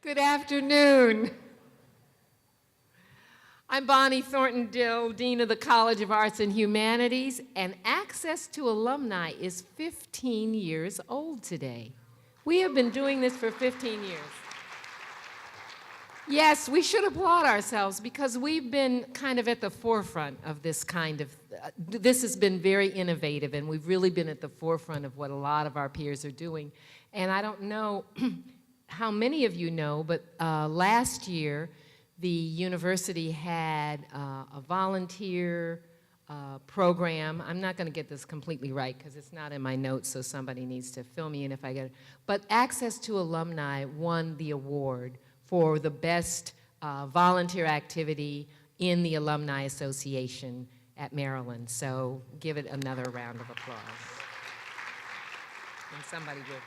Good afternoon. I'm Bonnie Thornton-Dill, Dean of the College of Arts and Humanities, and Access2Alumni is 15 years old today. We have been doing this for 15 years. Yes, we should applaud ourselves because we've been kind of at the forefront of this this has been very innovative, and we've really been at the forefront of what a lot of our peers are doing. And I don't know how many of you know, but last year, the university had a volunteer program. I'm not going to get this completely right because it's not in my notes, so somebody needs to fill me in if I get it. But Access2Alumni won the award for the best volunteer activity in the Alumni Association at Maryland. So give it another round of applause. And somebody will.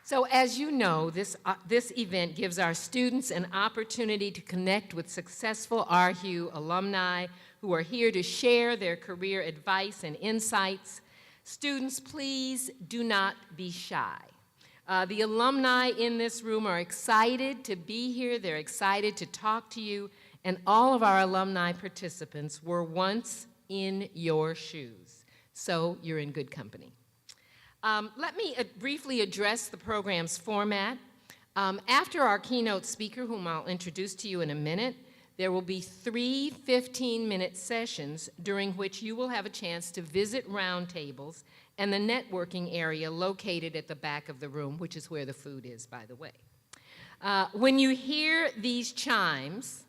So as you know, this event gives our students an opportunity to connect with successful ARHU alumni who are here to share their career advice and insights. Students, please do not be shy. The alumni in this room are excited to be here. They're excited to talk to you. And all of our alumni participants were once in your shoes. So you're in good company. Let me briefly address the program's format. After our keynote speaker, whom I'll introduce to you in a minute, there will be 3 15-minute sessions during which you will have a chance to visit roundtables and the networking area located at the back of the room, which is where the food is, by the way. When you hear these chimes,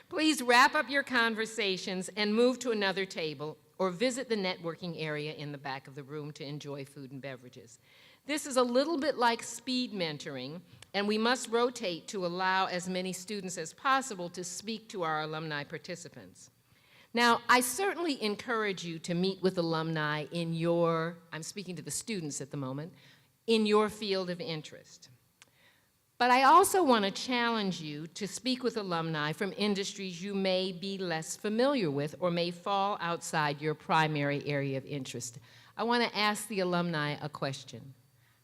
please wrap up your conversations and move to another table or visit the networking area in the back of the room to enjoy food and beverages. This is a little bit like speed mentoring, and we must rotate to allow as many students as possible to speak to our alumni participants. Now, I certainly encourage you to meet with alumni in I'm speaking to the students at the moment, in your field of interest. But I also want to challenge you to speak with alumni from industries you may be less familiar with or may fall outside your primary area of interest. I want to ask the alumni a question.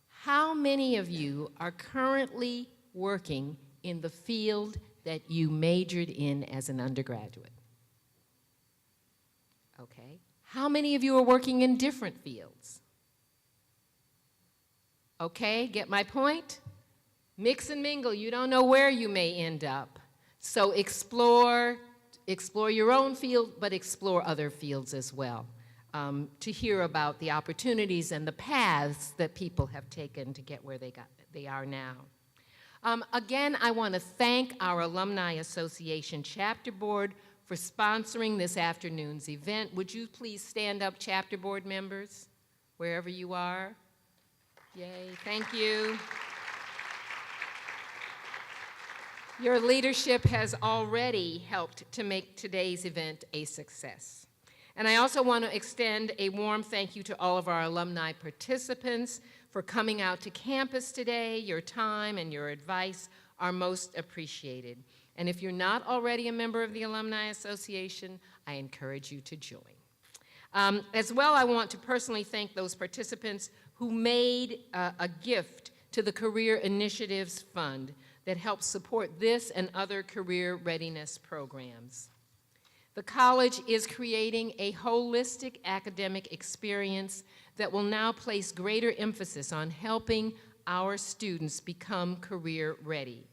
How many of you are currently working in the field that you majored in as an undergraduate? Okay. How many of you are working in different fields? Okay, get my point? Mix and mingle, you don't know where you may end up. So explore your own field, but explore other fields as well, to hear about the opportunities and the paths that people have taken to get where they are now. Again, I want to thank our Alumni Association Chapter Board for sponsoring this afternoon's event. Would you please stand up, Chapter Board members, wherever you are? Yay, thank you. Your leadership has already helped to make today's event a success. And I also want to extend a warm thank you to all of our alumni participants for coming out to campus today. Your time and your advice are most appreciated. And if you're not already a member of the Alumni Association, I encourage you to join. As well, I want to personally thank those participants who made a gift to the Career Initiatives Fund that helps support this and other career readiness programs. The college is creating a holistic academic experience that will now place greater emphasis on helping our students become career ready.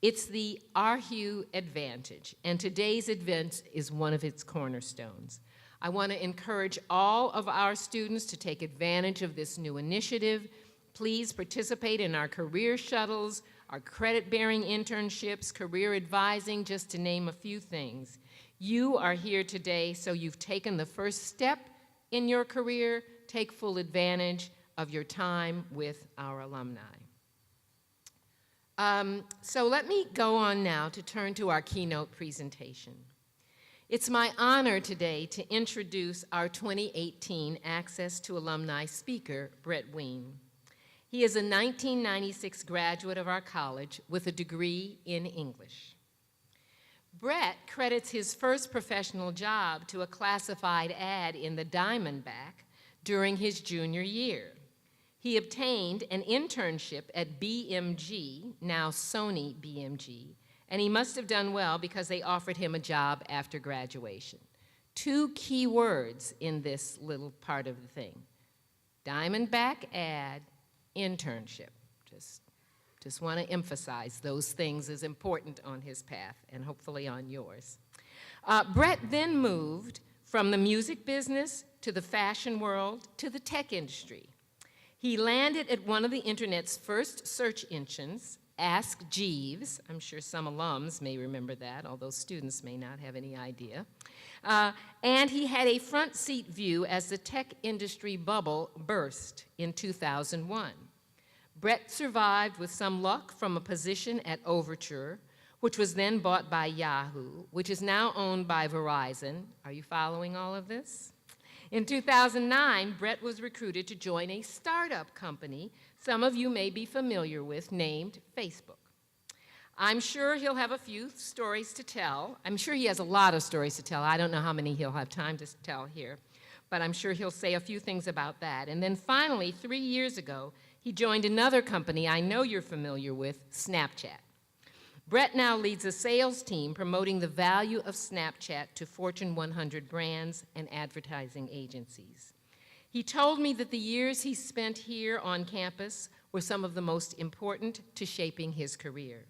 It's the ARHU advantage, and today's event is one of its cornerstones. I want to encourage all of our students to take advantage of this new initiative. Please participate in our career shuttles, our credit-bearing internships, career advising, just to name a few things. You are here today, so you've taken the first step in your career. Take full advantage of your time with our alumni. So let me go on now to turn to our keynote presentation. It's my honor today to introduce our 2018 Access2Alumni speaker, Brett Wein. He is a 1996 graduate of our college with a degree in English. Brett credits his first professional job to a classified ad in the Diamondback during his junior year. He obtained an internship at BMG, now Sony BMG, and he must have done well because they offered him a job after graduation. 2 key words in this little part of the thing: Diamondback ad, internship. Just want to emphasize those things as important on his path and hopefully on yours. Brett then moved from the music business to the fashion world to the tech industry. He landed at one of the internet's first search engines, Ask Jeeves. I'm sure some alums may remember that, although students may not have any idea. And he had a front seat view as the tech industry bubble burst in 2001. Brett survived with some luck from a position at Overture, which was then bought by Yahoo, which is now owned by Verizon. Are you following all of this? In 2009, Brett was recruited to join a startup company some of you may be familiar with, named Facebook. I'm sure he'll have a few stories to tell. I'm sure he has a lot of stories to tell. I don't know how many he'll have time to tell here, but I'm sure he'll say a few things about that. And then finally, 3 years ago, he joined another company I know you're familiar with, Snapchat. Brett now leads a sales team promoting the value of Snapchat to Fortune 100 brands and advertising agencies. He told me that the years he spent here on campus were some of the most important to shaping his career.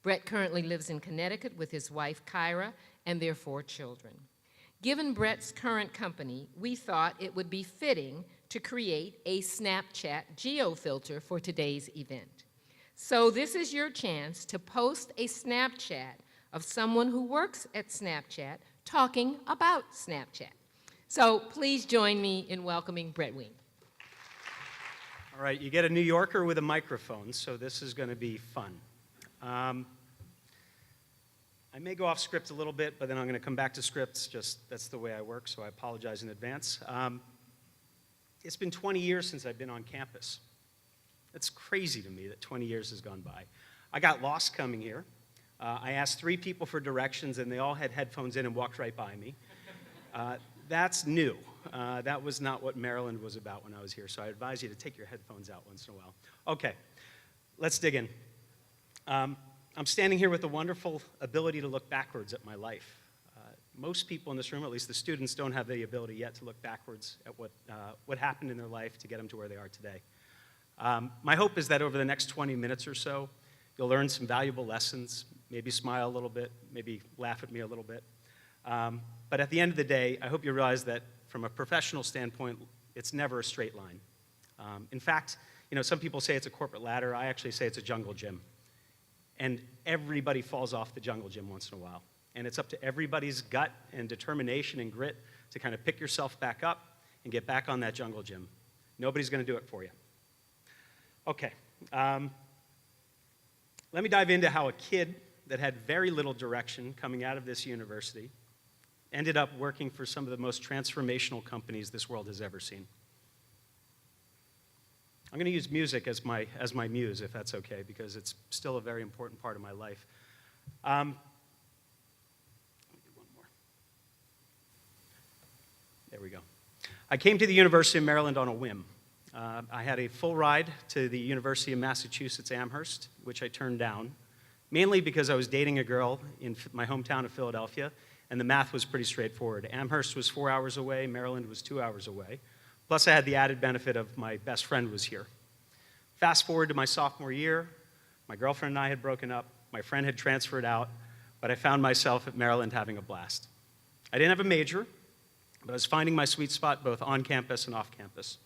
Brett currently lives in Connecticut with his wife, Kyra, and their 4 children. Given Brett's current company, we thought it would be fitting to create a Snapchat geo-filter for today's event. So this is your chance to post a Snapchat of someone who works at Snapchat talking about Snapchat. So please join me in welcoming Brett Wein. All right, you get a New Yorker with a microphone, so this is going to be fun. I may go off script a little bit, but then I'm going to come back to scripts. Just that's the way I work, so I apologize in advance. It's been 20 years since I've been on campus. It's crazy to me that 20 years has gone by. I got lost coming here. I asked 3 people for directions, and they all had headphones in and walked right by me. That's new. That was not what Maryland was about when I was here, so I advise you to take your headphones out once in a while. Okay, let's dig in. I'm standing here with the wonderful ability to look backwards at my life. Most people in this room, at least the students, don't have the ability yet to look backwards at what happened in their life to get them to where they are today. My hope is that over the next 20 minutes or so, you'll learn some valuable lessons, maybe smile a little bit, maybe laugh at me a little bit. But at the end of the day, I hope you realize that from a professional standpoint, it's never a straight line. In fact, some people say it's a corporate ladder. I actually say it's a jungle gym. And everybody falls off the jungle gym once in a while. And it's up to everybody's gut and determination and grit to kind of pick yourself back up and get back on that jungle gym. Nobody's going to do it for you. Okay. Let me dive into how a kid that had very little direction coming out of this university ended up working for some of the most transformational companies this world has ever seen. I'm going to use music as my muse, if that's okay, because it's still a very important part of my life. Let me do one more. There we go. I came to the University of Maryland on a whim. I had a full ride to the University of Massachusetts Amherst, which I turned down, mainly because I was dating a girl in my hometown of Philadelphia, and the math was pretty straightforward. Amherst was 4 hours away, Maryland was 2 hours away. Plus, I had the added benefit of my best friend was here. Fast forward to my sophomore year, my girlfriend and I had broken up, my friend had transferred out, but I found myself at Maryland having a blast. I didn't have a major, but I was finding my sweet spot both on campus and off campus.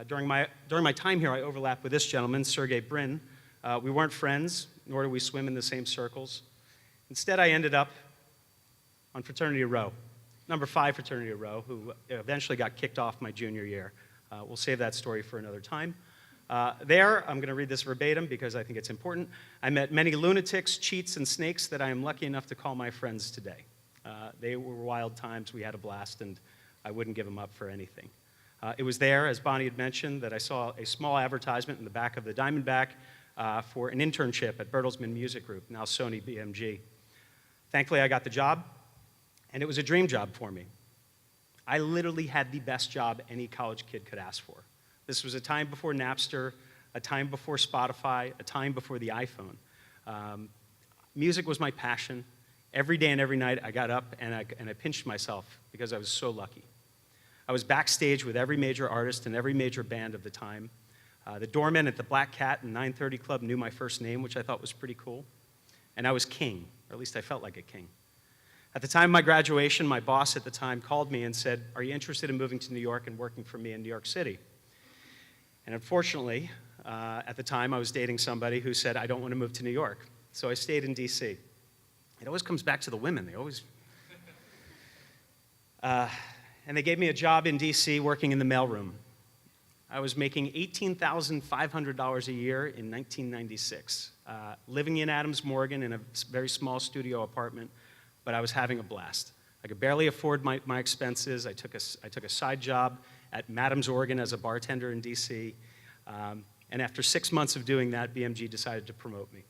During my time here, I overlapped with this gentleman, Sergey Brin. We weren't friends, nor do we swim in the same circles. Instead, I ended up on fraternity row. Number 5 fraternity row, who eventually got kicked off my junior year. We'll save that story for another time. There, I'm going to read this verbatim because I think it's important. I met many lunatics, cheats, and snakes that I am lucky enough to call my friends today. They were wild times. We had a blast, and I wouldn't give them up for anything. It was there, as Bonnie had mentioned, that I saw a small advertisement in the back of the Diamondback for an internship at Bertelsmann Music Group, now Sony BMG. Thankfully, I got the job. And it was a dream job for me. I literally had the best job any college kid could ask for. This was a time before Napster, a time before Spotify, a time before the iPhone. Music was my passion. Every day and every night I got up and I pinched myself because I was so lucky. I was backstage with every major artist and every major band of the time. The doorman at the Black Cat and 930 Club knew my first name, which I thought was pretty cool. And I was king, or at least I felt like a king. At the time of my graduation, my boss at the time called me and said, "Are you interested in moving to New York and working for me in New York City?" And unfortunately, at the time, I was dating somebody who said, "I don't want to move to New York." So I stayed in DC. It always comes back to the women. They always... and they gave me a job in DC working in the mailroom. I was making $18,500 a year in 1996, living in Adams Morgan in a very small studio apartment, but I was having a blast. I could barely afford my expenses. I took a side job at Madam's Organ as a bartender in DC, and after 6 months of doing that, BMG decided to promote me.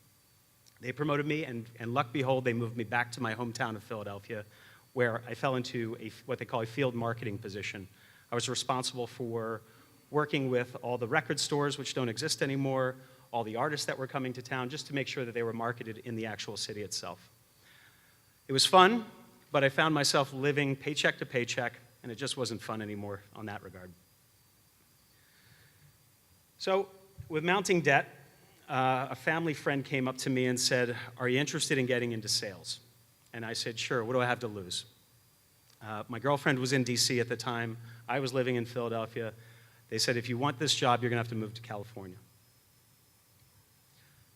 They promoted me, and luck behold, they moved me back to my hometown of Philadelphia, where I fell into what they call a field marketing position. I was responsible for working with all the record stores, which don't exist anymore, all the artists that were coming to town, just to make sure that they were marketed in the actual city itself. It was fun, but I found myself living paycheck to paycheck, and it just wasn't fun anymore on that regard. So, with mounting debt, a family friend came up to me and said, "Are you interested in getting into sales?" And I said, "Sure, what do I have to lose?" My girlfriend was in DC at the time. I was living in Philadelphia. They said, "If you want this job, you're going to have to move to California."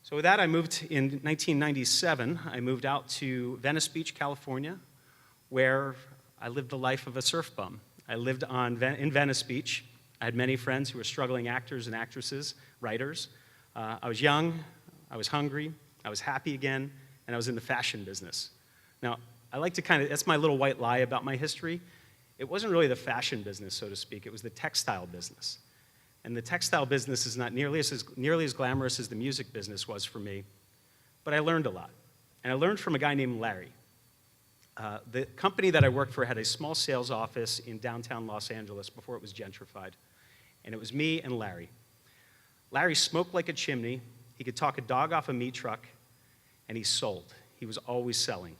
So with that, I moved in 1997. I moved out to Venice Beach, California, where I lived the life of a surf bum. I lived in Venice Beach. I had many friends who were struggling actors and actresses, writers. I was young, I was hungry, I was happy again, and I was in the fashion business. Now, I like to that's my little white lie about my history. It wasn't really the fashion business, so to speak. It was the textile business. And the textile business is not nearly as glamorous as the music business was for me, but I learned a lot. And I learned from a guy named Larry. The company that I worked for had a small sales office in downtown Los Angeles before it was gentrified. And it was me and Larry. Larry smoked like a chimney, he could talk a dog off a meat truck, and he sold. He was always selling.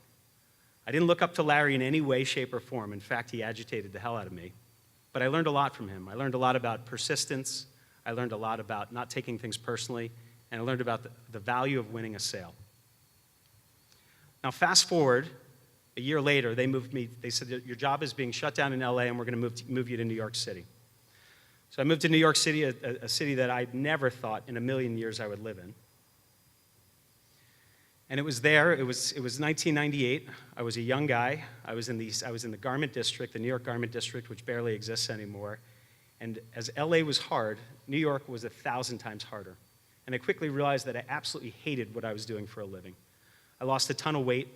I didn't look up to Larry in any way, shape, or form. In fact, he agitated the hell out of me. But I learned a lot from him. I learned a lot about persistence, I learned a lot about not taking things personally, and I learned about the value of winning a sale. Now, fast forward, a year later, they said, "Your job is being shut down in LA, and we're going to move you to New York City." So I moved to New York City, a city that I never thought in a million years I would live in. And it was 1998. I was a young guy. I was in the garment district, the New York garment district, which barely exists anymore. And as LA was hard, New York was 1,000 times harder. And I quickly realized that I absolutely hated what I was doing for a living. I lost a ton of weight.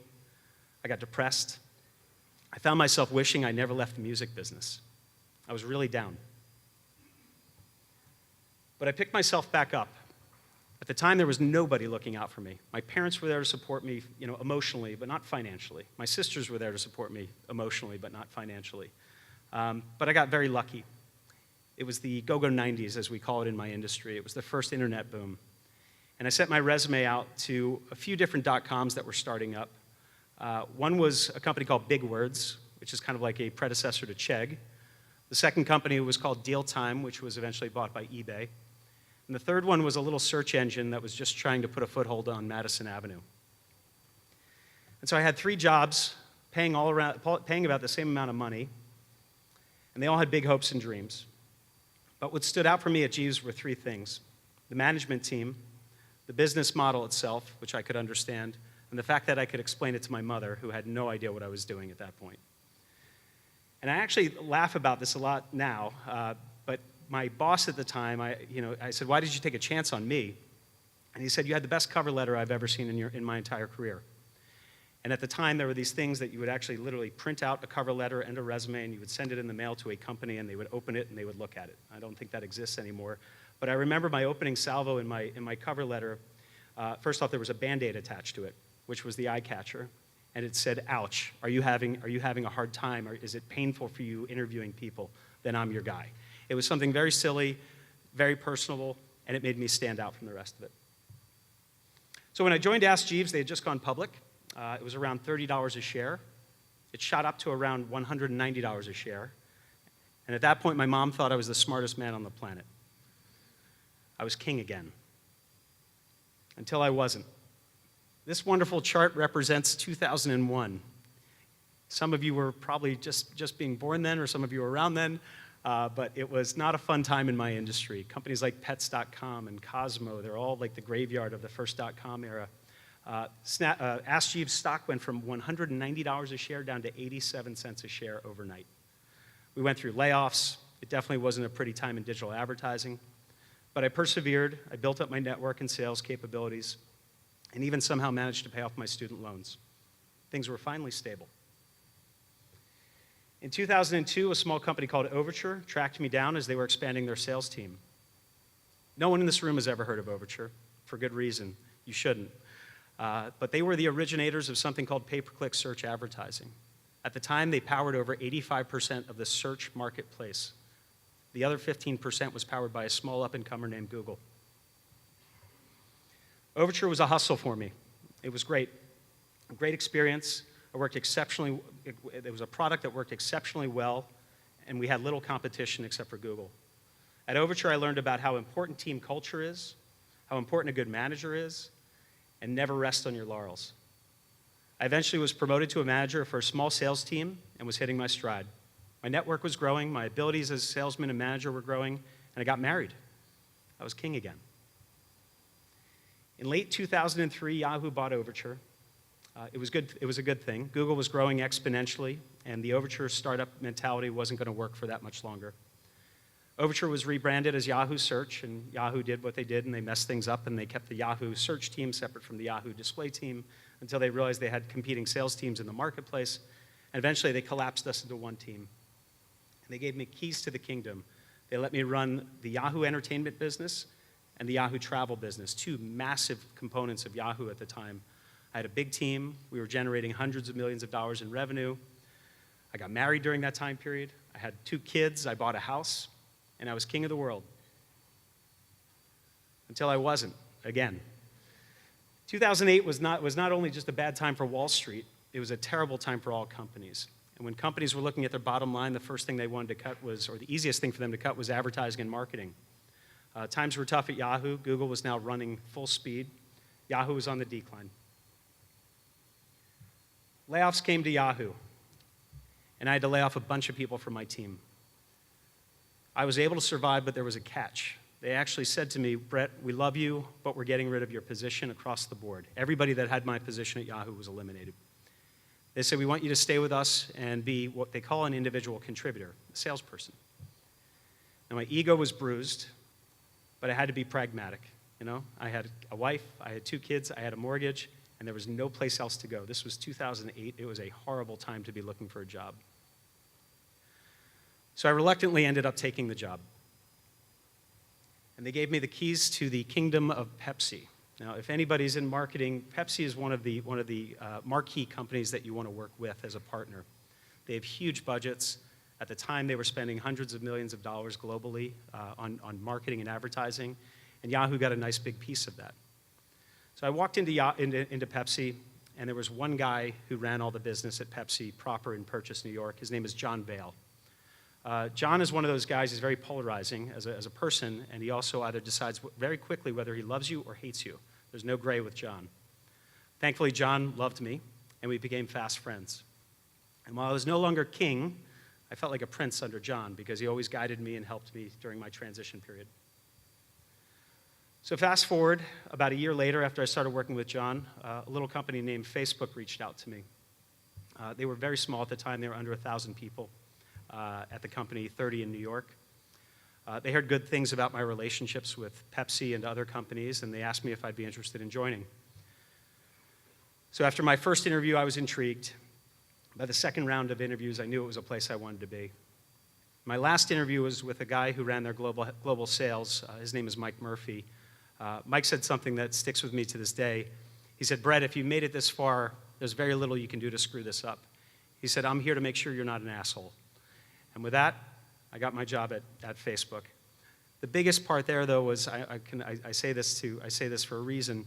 I got depressed. I found myself wishing I never left the music business. I was really down. But I picked myself back up. At the time, there was nobody looking out for me. My parents were there to support me, emotionally, but not financially. My sisters were there to support me emotionally, but not financially. But I got very lucky. It was the go-go 90s, as we call it in my industry. It was the first internet boom. And I sent my resume out to a few different .coms that were starting up. One was a company called Big Words, which is kind of like a predecessor to Chegg. The second company was called Deal Time, which was eventually bought by eBay. And the third one was a little search engine that was just trying to put a foothold on Madison Avenue. And so I had 3 jobs, paying about the same amount of money, and they all had big hopes and dreams. But what stood out for me at Jeeves were 3 things: the management team, the business model itself, which I could understand, and the fact that I could explain it to my mother, who had no idea what I was doing at that point. And I actually laugh about this a lot now, but my boss at the time, I said, "Why did you take a chance on me?" And he said, "You had the best cover letter I've ever seen in my entire career." And at the time, there were these things that you would actually literally print out a cover letter and a resume, and you would send it in the mail to a company, and they would open it, and they would look at it. I don't think that exists anymore. But I remember my opening salvo in my cover letter. First off, there was a Band-Aid attached to it, which was the eye catcher. And it said, "Ouch, are you having a hard time, or is it painful for you interviewing people? Then I'm your guy." It was something very silly, very personable, and it made me stand out from the rest of it. So when I joined Ask Jeeves, they had just gone public. It was around $30 a share. It shot up to around $190 a share. And at that point, my mom thought I was the smartest man on the planet. I was king again. Until I wasn't. This wonderful chart represents 2001. Some of you were probably just being born then, or some of you were around then, but it was not a fun time in my industry. Companies like Pets.com and Cosmo, they're all like the graveyard of the first .com era. Ask Jeeves stock went from $190 a share down to 87 cents a share overnight. We went through layoffs. It definitely wasn't a pretty time in digital advertising. But I persevered. I built up my network and sales capabilities, and even somehow managed to pay off my student loans. Things were finally stable. In 2002, a small company called Overture tracked me down as they were expanding their sales team. No one in this room has ever heard of Overture, for good reason. You shouldn't. But they were the originators of something called pay-per-click search advertising. At the time, they powered over 85% of the search marketplace. The other 15% was powered by a small up-and-comer named Google. Overture was a hustle for me. It was great. A great experience. I worked exceptionally, it was a product that worked exceptionally well, and we had little competition except for Google. At Overture, I learned about how important team culture is, how important a good manager is, and never rest on your laurels. I eventually was promoted to a manager for a small sales team and was hitting my stride. My network was growing, my abilities as a salesman and manager were growing, and I got married. I was king again. In late 2003, Yahoo bought Overture. It was a good thing. Google was growing exponentially, and the Overture startup mentality wasn't going to work for that much longer. Overture was rebranded as Yahoo Search, and Yahoo did what they did, and they messed things up, and they kept the Yahoo Search team separate from the Yahoo Display team until they realized they had competing sales teams in the marketplace, and eventually they collapsed us into one team. And they gave me keys to the kingdom. They let me run the Yahoo Entertainment business and the Yahoo Travel business, two massive components of Yahoo at the time. I had a big team. We were generating hundreds of millions of dollars in revenue. I got married during that time period. I had 2 kids. I bought a house. And I was king of the world. Until I wasn't, again. 2008 was not only just a bad time for Wall Street, it was a terrible time for all companies. And when companies were looking at their bottom line, the first thing they wanted to cut was, or the easiest thing for them to cut was advertising and marketing. Times were tough at Yahoo. Google was now running full speed. Yahoo was on the decline. Layoffs came to Yahoo, and I had to lay off a bunch of people from my team. I was able to survive, but there was a catch. They actually said to me, Brett, we love you, but we're getting rid of your position across the board. Everybody that had my position at Yahoo was eliminated. They said, we want you to stay with us and be what they call an individual contributor, a salesperson. Now, my ego was bruised, but I had to be pragmatic. You know, I had a wife, I had 2 kids, I had a mortgage, and there was no place else to go. This was 2008. It was a horrible time to be looking for a job. So I reluctantly ended up taking the job. And they gave me the keys to the kingdom of Pepsi. Now, if anybody's in marketing, Pepsi is one of the marquee companies that you want to work with as a partner. They have huge budgets. At the time, they were spending hundreds of millions of dollars globally on marketing and advertising, and Yahoo got a nice big piece of that. So I walked into Pepsi, and there was one guy who ran all the business at Pepsi proper in Purchase, New York. His name is John Vale. John is one of those guys who's very polarizing as a person, and he also either decides very quickly whether he loves you or hates you. There's no gray with John. Thankfully, John loved me, and we became fast friends. And while I was no longer king, I felt like a prince under John because he always guided me and helped me during my transition period. So fast forward, about a year later after I started working with John, a little company named Facebook reached out to me. They were very small at the time. They were under 1,000 people at the company, 30 in New York. They heard good things about my relationships with Pepsi and other companies, and they asked me if I'd be interested in joining. So after my first interview, I was intrigued. By the second round of interviews, I knew it was a place I wanted to be. My last interview was with a guy who ran their global sales. His name is Mike Murphy. Mike said something that sticks with me to this day. He said, Brett, if you made it this far, there's very little you can do to screw this up. He said, I'm here to make sure you're not an asshole. And with that, I got my job at Facebook. The biggest part there, though, was I say this for a reason.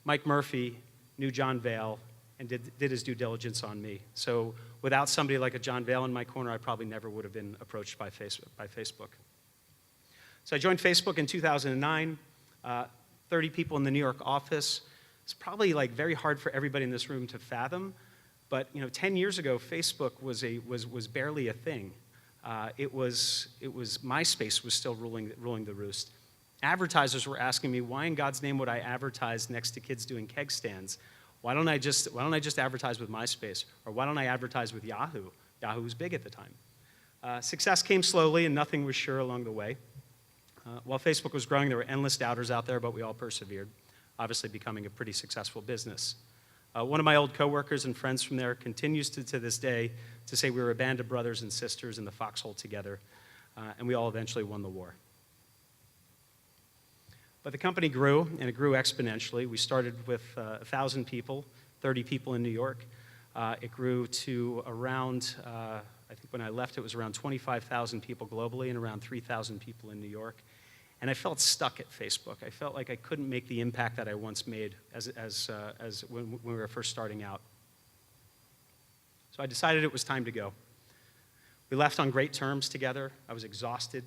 Mike Murphy knew John Vale and did his due diligence on me. So without somebody like a John Vale in my corner, I probably never would have been approached by Facebook. So I joined Facebook in 2009. 30 people in the New York office. It's probably like very hard for everybody in this room to fathom, but 10 years ago, Facebook was barely a thing. It was MySpace was still ruling the roost. Advertisers were asking me, why in God's name would I advertise next to kids doing keg stands? Why don't I just advertise with MySpace? Or why don't I advertise with Yahoo? Yahoo was big at the time. Success came slowly and nothing was sure along the way. While Facebook was growing, there were endless doubters out there, but we all persevered, obviously becoming a pretty successful business. One of my old coworkers and friends from there continues to this day to say we were a band of brothers and sisters in the foxhole together, and we all eventually won the war. But the company grew, and it grew exponentially. We started with 1,000 people, 30 people in New York. It grew to around, I think when I left, it was around 25,000 people globally and around 3,000 people in New York. And I felt stuck at Facebook. I felt like I couldn't make the impact that I once made when we were first starting out. So I decided it was time to go. We left on great terms together. I was exhausted.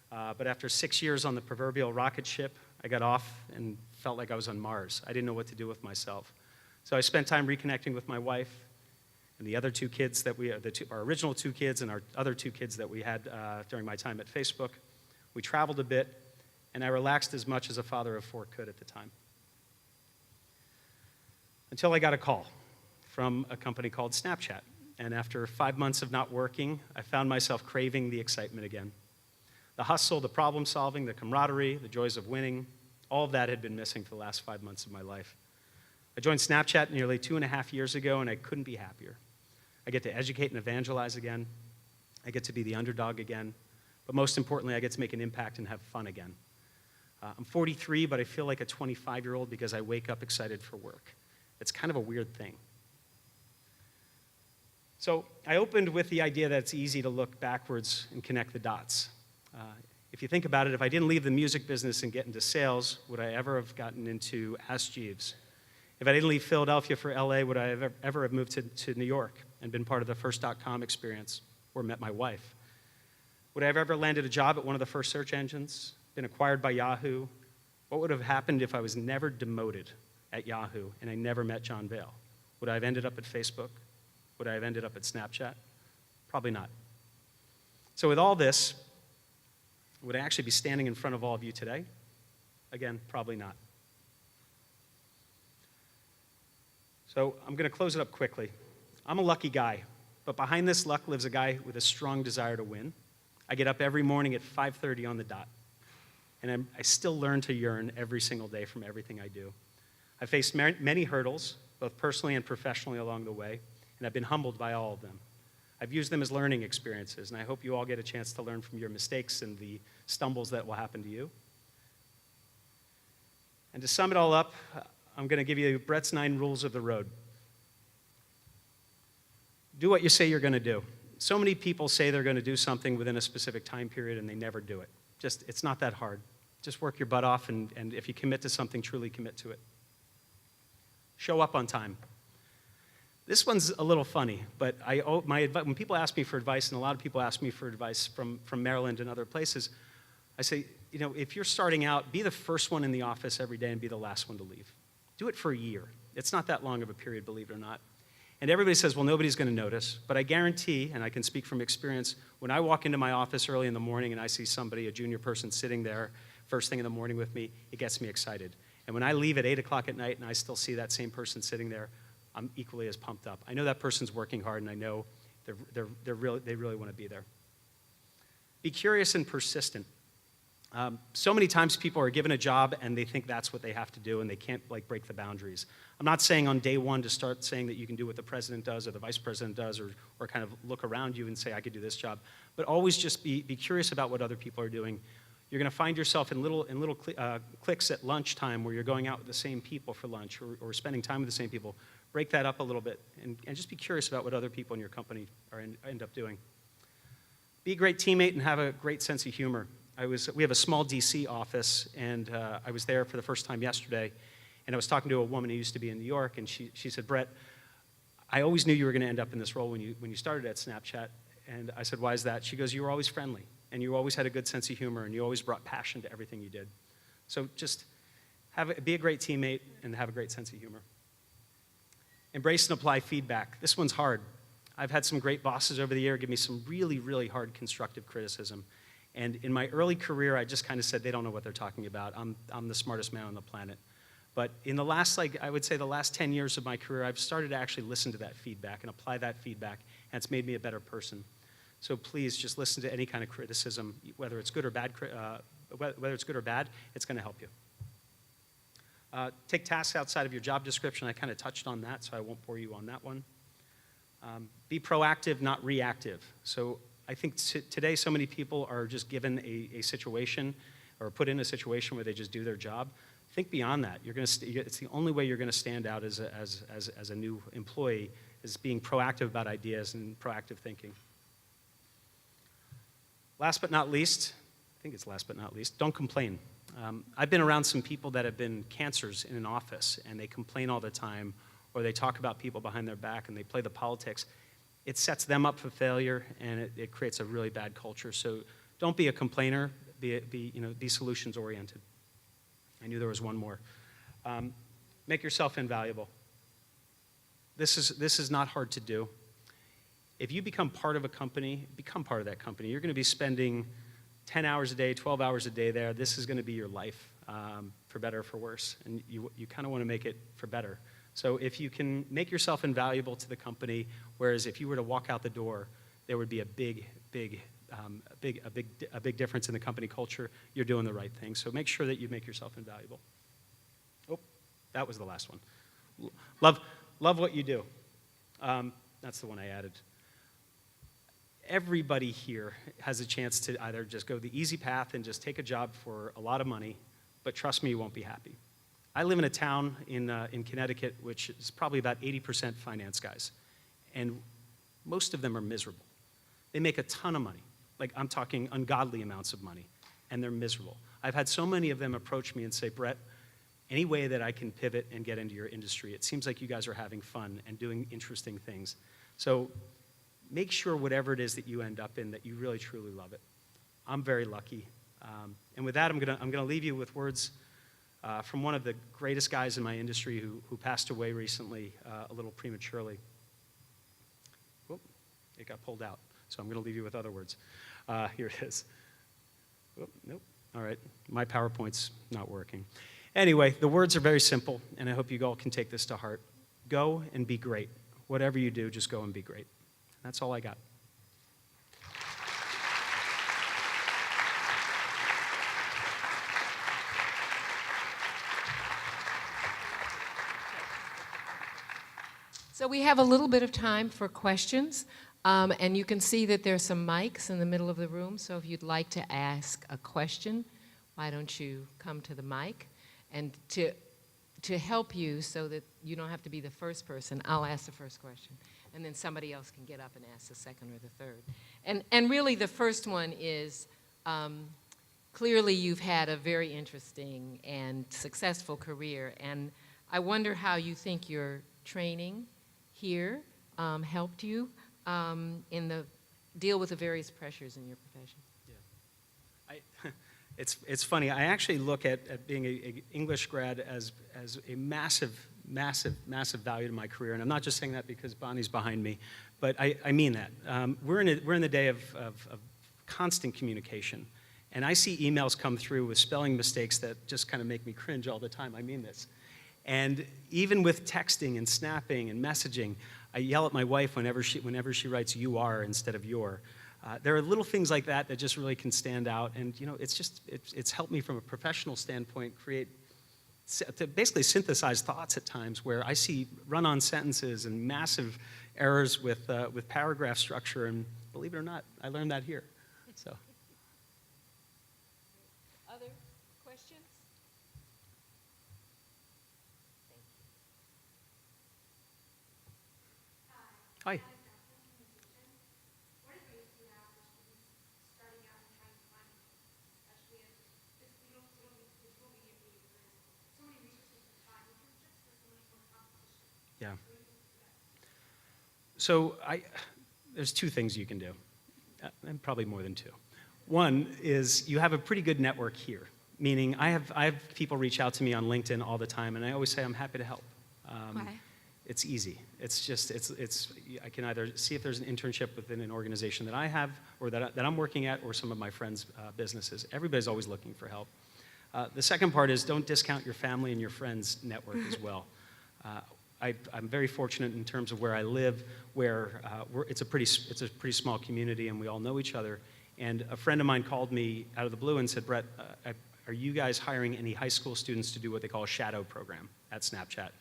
But after 6 years on the proverbial rocket ship, I got off and felt like I was on Mars. I didn't know what to do with myself. So I spent time reconnecting with my wife and the other two kids that our original two kids and our other two kids that we had during my time at Facebook. We traveled a bit, and I relaxed as much as a father of four could at the time. Until I got a call from a company called Snapchat. And after 5 months of not working, I found myself craving the excitement again. The hustle, the problem solving, the camaraderie, the joys of winning, all of that had been missing for the last 5 months of my life. I joined Snapchat nearly 2.5 years ago, and I couldn't be happier. I get to educate and evangelize again. I get to be the underdog again. But most importantly, I get to make an impact and have fun again. I'm 43, but I feel like a 25-year-old because I wake up excited for work. It's kind of a weird thing. So I opened with the idea that it's easy to look backwards and connect the dots. If you think about it, if I didn't leave the music business and get into sales, would I ever have gotten into Ask Jeeves? If I didn't leave Philadelphia for LA, would I ever have moved to New York and been part of the first .com experience or met my wife? Would I have ever landed a job at one of the first search engines, been acquired by Yahoo? What would have happened if I was never demoted at Yahoo and I never met John Vale? Would I have ended up at Facebook? Would I have ended up at Snapchat? Probably not. So with all this, would I actually be standing in front of all of you today? Again, probably not. So I'm going to close it up quickly. I'm a lucky guy, but behind this luck lives a guy with a strong desire to win. I get up every morning at 5:30 on the dot, and I still learn to yearn every single day from everything I do. I've faced many hurdles, both personally and professionally along the way, and I've been humbled by all of them. I've used them as learning experiences, and I hope you all get a chance to learn from your mistakes and the stumbles that will happen to you. And to sum it all up, I'm going to give you Brett's 9 rules of the road. Do what you say you're going to do. So many people say they're going to do something within a specific time period, and they never do it. It's not that hard. Just work your butt off, and if you commit to something, truly commit to it. Show up on time. This one's a little funny, but when people ask me for advice, and a lot of people ask me for advice from Maryland and other places, I say, if you're starting out, be the first one in the office every day and be the last one to leave. Do it for a year. It's not that long of a period, believe it or not. And everybody says, well, nobody's going to notice. But I guarantee, and I can speak from experience, when I walk into my office early in the morning and I see somebody, a junior person, sitting there first thing in the morning with me, it gets me excited. And when I leave at 8 o'clock at night and I still see that same person sitting there, I'm equally as pumped up. I know that person's working hard, and I know they really want to be there. Be curious and persistent. So many times people are given a job and they think that's what they have to do, and they can't break the boundaries. I'm not saying on day one to start saying that you can do what the president does or the vice president does, or kind of look around you and say, I could do this job. But always just be curious about what other people are doing. You're going to find yourself in little cliques at lunchtime where you're going out with the same people for lunch, or spending time with the same people. Break that up a little bit, and just be curious about what other people in your company end up doing. Be a great teammate and have a great sense of humor. we have a small DC office, and I was there for the first time yesterday, and I was talking to a woman who used to be in New York, and she said, Brett, I always knew you were going to end up in this role when you started at Snapchat. And I said, why is that? She goes, you were always friendly, and you always had a good sense of humor, and you always brought passion to everything you did. So just be a great teammate and have a great sense of humor. Embrace and apply feedback. This one's hard. I've had some great bosses over the year give me some really, really hard constructive criticism. And in my early career, I just kind of said, they don't know what they're talking about. I'm the smartest man on the planet. But in the last, I would say the last 10 years of my career, I've started to actually listen to that feedback and apply that feedback, and it's made me a better person. So please just listen to any kind of criticism, whether it's good or bad, it's going to help you. Take tasks outside of your job description. I kind of touched on that, so I won't bore you on that one. Be proactive, not reactive. So I think today so many people are just given a situation or put in a situation where they just do their job. Think beyond that. It's the only way you're going to stand out as a new employee is being proactive about ideas and proactive thinking. Last but not least, I think it's last but not least, don't complain. I've been around some people that have been cancers in an office, and they complain all the time, or they talk about people behind their back, and they play the politics. It sets them up for failure, and it creates a really bad culture. So don't be a complainer. Be solutions-oriented. I knew there was one more. Make yourself invaluable. This is not hard to do. If you become part of a company, become part of that company. You're going to be spending 10 hours a day, 12 hours a day there. This is going to be your life, for better or for worse. And you kind of want to make it for better. So if you can make yourself invaluable to the company, whereas if you were to walk out the door, there would be a big difference in the company culture, you're doing the right thing. So make sure that you make yourself invaluable. Oh, that was the last one. Love what you do. That's the one I added. Everybody here has a chance to either just go the easy path and just take a job for a lot of money, but trust me, you won't be happy. I live in a town in Connecticut, which is probably about 80% finance guys, and most of them are miserable. They make a ton of money, like I'm talking ungodly amounts of money, and they're miserable. I've had so many of them approach me and say, Brett, any way that I can pivot and get into your industry, it seems like you guys are having fun and doing interesting things. So make sure whatever it is that you end up in, that you really, truly love it. I'm very lucky. And with that, I'm gonna leave you with words from one of the greatest guys in my industry who passed away recently, a little prematurely. Whoop, it got pulled out. So I'm gonna leave you with other words. Here it is. Whoop, nope, all right, my PowerPoint's not working. Anyway, the words are very simple, and I hope you all can take this to heart. Go and be great. Whatever you do, just go and be great. That's all I got. So we have a little bit of time for questions, and you can see that there's some mics in the middle of the room, so if you'd like to ask a question, why don't you come to the mic? And to help you so that you don't have to be the first person, I'll ask the first question. And then somebody else can get up and ask the second or the third. And really the first one is, clearly you've had a very interesting and successful career, and I wonder how you think your training here helped you in the deal with the various pressures in your profession. Yeah. It's funny, I actually look at being an English grad as a massive value to my career, and I'm not just saying that because Bonnie's behind me, but I mean that. We're in the day of constant communication, and I see emails come through with spelling mistakes that just kind of make me cringe all the time. I mean this. And even with texting and snapping and messaging, I yell at my wife whenever she writes "you are" instead of "your." There are little things like that that just really can stand out, and it's helped me from a professional standpoint to basically synthesize thoughts at times where I see run-on sentences and massive errors with paragraph structure, and believe it or not, I learned that here. So. Other questions? Hi. Yeah. So there's two things you can do, and probably more than two. One is you have a pretty good network here, meaning I have people reach out to me on LinkedIn all the time, and I always say I'm happy to help. Why? It's easy. It's just, I can either see if there's an internship within an organization that I have or that I'm working at or some of my friends' businesses. Everybody's always looking for help. The second part is don't discount your family and your friends' network as well. I'm very fortunate in terms of where I live, where it's a pretty small community and we all know each other. And a friend of mine called me out of the blue and said, Brett, are you guys hiring any high school students to do what they call a shadow program at Snapchat?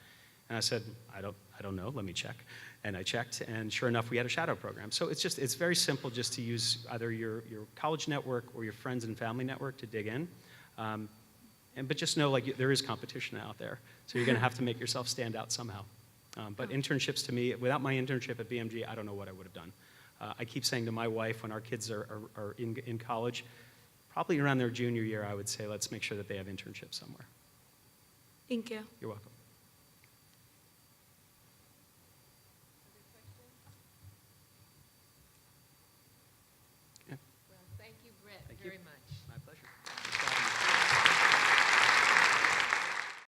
And I said, I don't know, let me check. And I checked, and sure enough, we had a shadow program. So it's very simple just to use either your college network or your friends and family network to dig in. But just know, like, there is competition out there. So you're gonna have to make yourself stand out somehow. But internships to me, without my internship at BMG, I don't know what I would have done. I keep saying to my wife when our kids are in college, probably around their junior year, I would say, let's make sure that they have internships somewhere. Thank you. You're welcome.